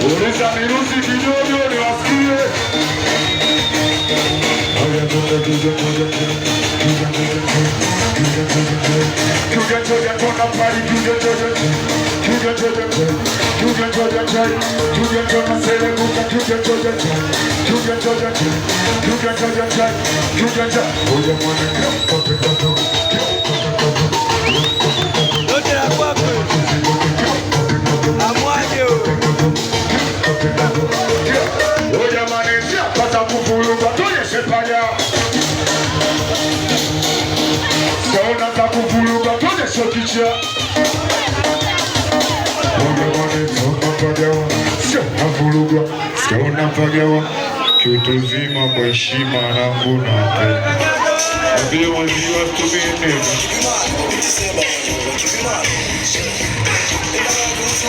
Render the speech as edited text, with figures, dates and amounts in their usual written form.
Uliza mirusi kidogo niwasikie. Unapagawa kiutu uzima kwa heshima na nguna vile waziwa tumie neno